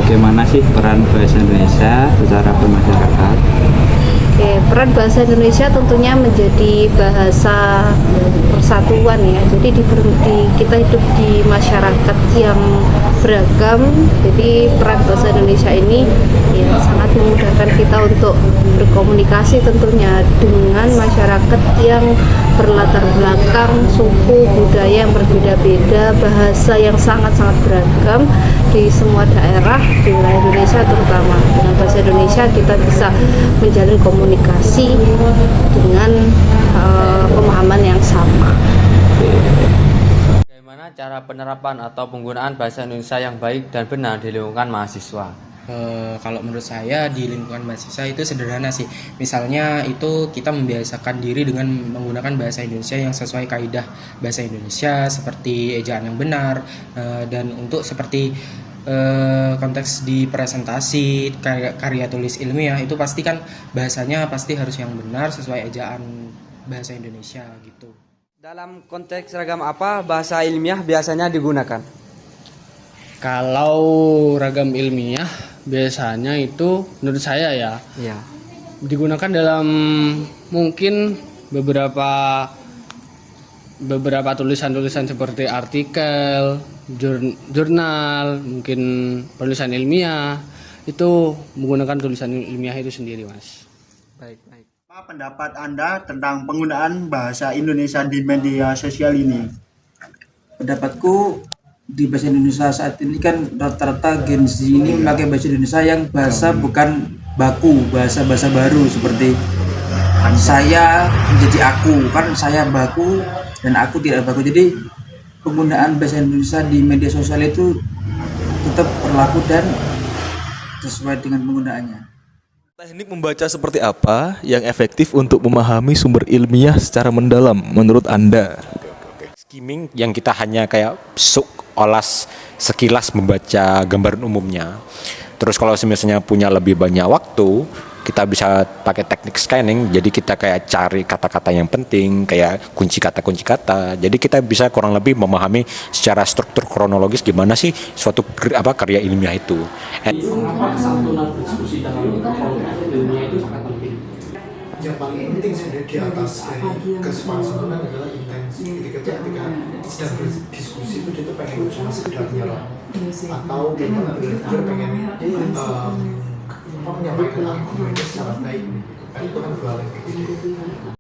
bagaimana sih peran bahasa Indonesia secara bermasyarakat? Oke, peran bahasa Indonesia tentunya menjadi bahasa persatuan ya. Jadi kita hidup di masyarakat yang beragam. Jadi peran bahasa Indonesia ini ya sangat memudahkan kita untuk berkomunikasi tentunya dengan masyarakat yang berlatar belakang suku budaya yang berbeda-beda, bahasa yang sangat-sangat beragam di semua daerah di wilayah Indonesia terutama. Dengan bahasa Indonesia kita bisa menjalin komunikasi dengan pemahaman yang sama. Bagaimana cara penerapan atau penggunaan bahasa Indonesia yang baik dan benar di lingkungan mahasiswa? Kalau menurut saya di lingkungan mahasiswa itu sederhana sih. Misalnya itu kita membiasakan diri dengan menggunakan bahasa Indonesia yang sesuai kaidah bahasa Indonesia seperti ejaan yang benar, dan untuk seperti konteks di presentasi karya tulis ilmiah itu pasti kan bahasanya pasti harus yang benar sesuai ejaan bahasa Indonesia gitu. Dalam konteks ragam apa bahasa ilmiah biasanya digunakan? Kalau ragam ilmiah biasanya itu menurut saya ya digunakan dalam mungkin beberapa tulisan-tulisan seperti artikel, jurnal, mungkin penulisan ilmiah itu menggunakan tulisan ilmiah itu sendiri, Mas. Baik. Apa pendapat Anda tentang penggunaan bahasa Indonesia di media sosial ini? Pendapatku di bahasa Indonesia saat ini kan rata-rata Gen Z ini memakai bahasa Indonesia yang bahasa bukan baku, bahasa baru seperti saya menjadi aku, kan saya baku dan aku tidak baku. Jadi penggunaan bahasa Indonesia di media sosial itu tetap berlaku dan sesuai dengan penggunaannya. Teknik membaca seperti apa yang efektif untuk memahami sumber ilmiah secara mendalam menurut Anda? Skimming yang kita hanya kayak sekilas membaca gambaran umumnya. Terus kalau misalnya punya lebih banyak waktu, kita bisa pakai teknik scanning. Jadi kita kayak cari kata-kata yang penting, kayak kunci kata. Jadi kita bisa kurang lebih memahami secara struktur kronologis gimana sih suatu karya ilmiah itu. Mengapa kesatuan berdiskusi dalam proses ilmiah itu sangat penting? Yang paling penting sebenarnya di atas kesepakatan adalah intensi. Ketika sedang berdiskusi itu dia tuh pengen cuma sekedar nyerang atau memang benar-benar pengen menyampaikan argumennya secara baik. Kan itu kan dua hal yang berbeda.